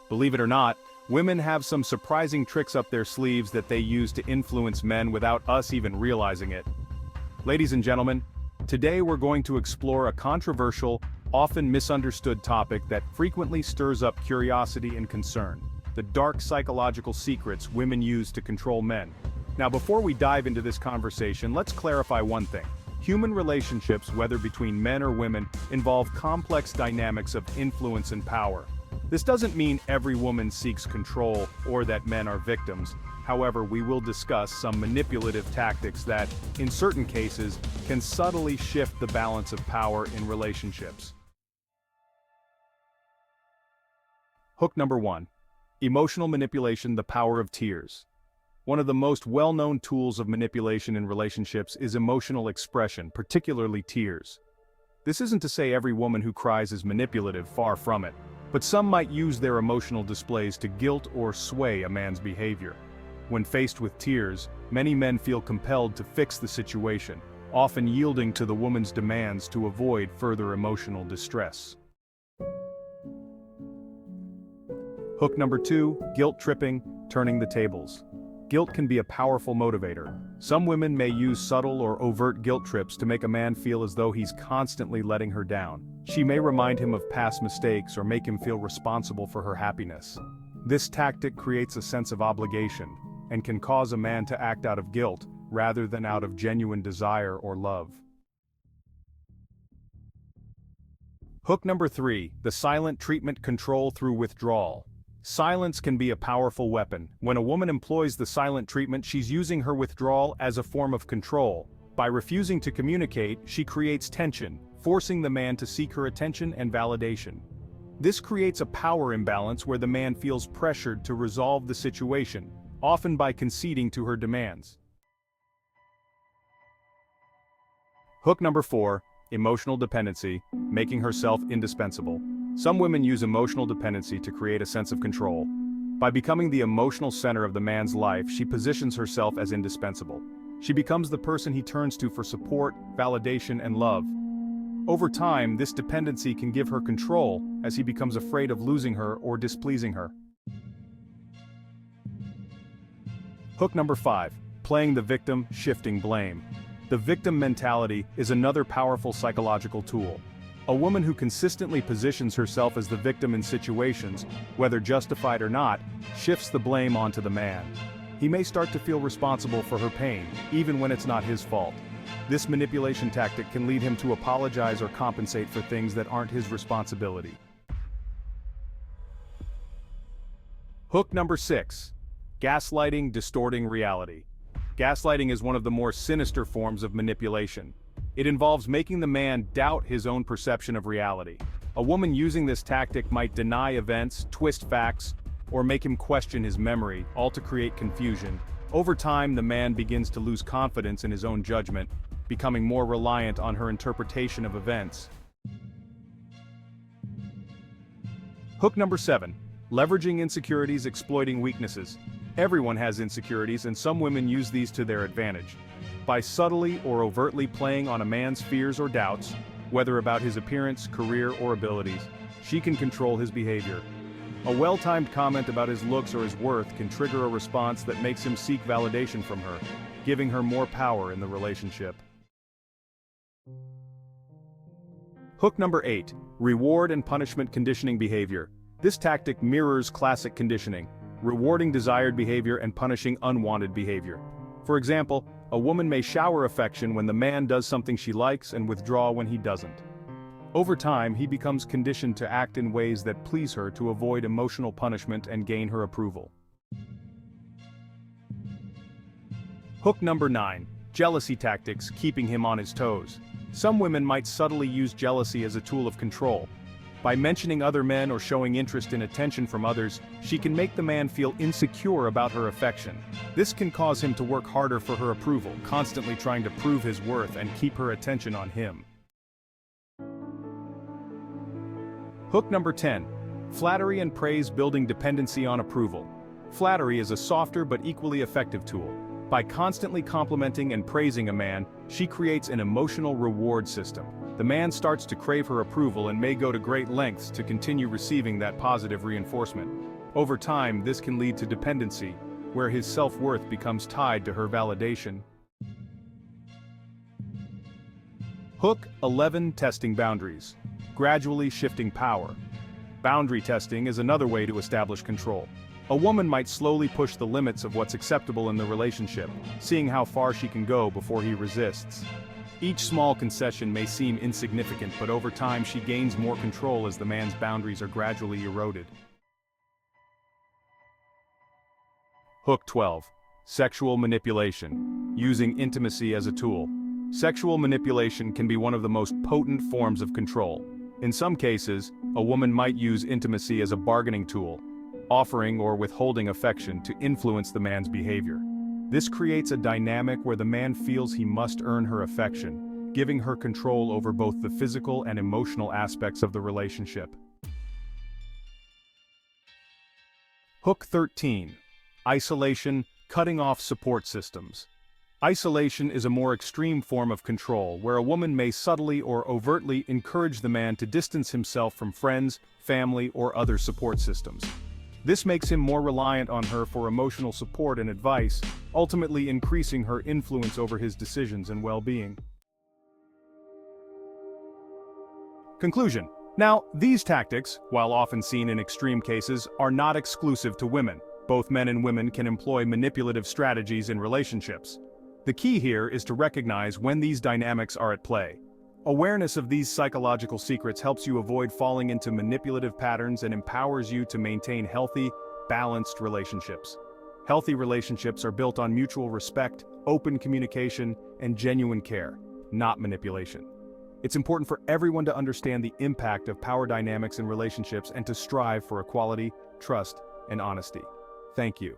Believe it or not, women have some surprising tricks up their sleeves that they use to influence men without us even realizing it. Ladies and gentlemen, today we're going to explore a controversial, often misunderstood topic that frequently stirs up curiosity and concern: the dark psychological secrets women use to control men. Now, before we dive into this conversation, let's clarify one thing. Human relationships, whether between men or women, involve complex dynamics of influence and power. This doesn't mean every woman seeks control or that men are victims. However, we will discuss some manipulative tactics that, in certain cases, can subtly shift the balance of power in relationships. Hook number 1. Emotional manipulation: the power of tears. One of the most well-known tools of manipulation in relationships is emotional expression, particularly tears. This isn't to say every woman who cries is manipulative, far from it, but some might use their emotional displays to guilt or sway a man's behavior. When faced with tears, many men feel compelled to fix the situation, often yielding to the woman's demands to avoid further emotional distress. Hook number 2, guilt tripping: turning the tables. Guilt can be a powerful motivator. Some women may use subtle or overt guilt trips to make a man feel as though he's constantly letting her down. She may remind him of past mistakes or make him feel responsible for her happiness. This tactic creates a sense of obligation and can cause a man to act out of guilt rather than out of genuine desire or love. Hook number 3, the silent treatment: control through withdrawal. Silence can be a powerful weapon. When a woman employs the silent treatment, she's using her withdrawal as a form of control. By refusing to communicate, she creates tension, forcing the man to seek her attention and validation. This creates a power imbalance where the man feels pressured to resolve the situation, often by conceding to her demands. Hook number 4, emotional dependency: making herself indispensable. Some women use emotional dependency to create a sense of control. By becoming the emotional center of the man's life, she positions herself as indispensable. She becomes the person he turns to for support, validation, and love. Over time, this dependency can give her control, as he becomes afraid of losing her or displeasing her. Hook number 5, playing the victim: shifting blame. The victim mentality is another powerful psychological tool. A woman who consistently positions herself as the victim in situations, whether justified or not, shifts the blame onto the man. He may start to feel responsible for her pain, even when it's not his fault. This manipulation tactic can lead him to apologize or compensate for things that aren't his responsibility. Hook number 6, gaslighting: distorting reality. Gaslighting is one of the more sinister forms of manipulation. It involves making the man doubt his own perception of reality. A woman using this tactic might deny events, twist facts, or make him question his memory, all to create confusion. Over time, the man begins to lose confidence in his own judgment, becoming more reliant on her interpretation of events. Hook number 7, leveraging insecurities: exploiting weaknesses. Everyone has insecurities, and some women use these to their advantage. By subtly or overtly playing on a man's fears or doubts, whether about his appearance, career, or abilities, she can control his behavior. A well-timed comment about his looks or his worth can trigger a response that makes him seek validation from her, giving her more power in the relationship. Hook number 8, reward and punishment conditioning behavior. This tactic mirrors classic conditioning, rewarding desired behavior and punishing unwanted behavior. For example, a woman may shower affection when the man does something she likes and withdraw when he doesn't. Over time, he becomes conditioned to act in ways that please her to avoid emotional punishment and gain her approval. Hook number 9, jealousy tactics: keeping him on his toes. Some women might subtly use jealousy as a tool of control. By mentioning other men or showing interest in attention from others, she can make the man feel insecure about her affection. This can cause him to work harder for her approval, constantly trying to prove his worth and keep her attention on him. Hook number 10, flattery and praise: building dependency on approval. Flattery is a softer but equally effective tool. By constantly complimenting and praising a man, she creates an emotional reward system. the man starts to crave her approval and may go to great lengths to continue receiving that positive reinforcement. Over time, this can lead to dependency, where his self-worth becomes tied to her validation. Hook 11. Testing boundaries. Gradually shifting power. Boundary testing is another way to establish control. A woman might slowly push the limits of what's acceptable in the relationship, seeing how far she can go before he resists. Each small concession may seem insignificant, but over time she gains more control as the man's boundaries are gradually eroded. Hook 12. Sexual manipulation. Using intimacy as a tool. Sexual manipulation can be one of the most potent forms of control. In some cases, a woman might use intimacy as a bargaining tool, offering or withholding affection to influence the man's behavior. This creates a dynamic where the man feels he must earn her affection, giving her control over both the physical and emotional aspects of the relationship. Hook 13. Isolation, cutting off support systems. Isolation is a more extreme form of control where a woman may subtly or overtly encourage the man to distance himself from friends, family, or other support systems. This makes him more reliant on her for emotional support and advice, ultimately increasing her influence over his decisions and well-being. Conclusion. Now, these tactics, while often seen in extreme cases, are not exclusive to women. Both men and women can employ manipulative strategies in relationships. The key here is to recognize when these dynamics are at play. Awareness of these psychological secrets helps you avoid falling into manipulative patterns and empowers you to maintain healthy, balanced relationships. Healthy relationships are built on mutual respect, open communication, and genuine care, not manipulation. It's important for everyone to understand the impact of power dynamics in relationships and to strive for equality, trust, and honesty. Thank you.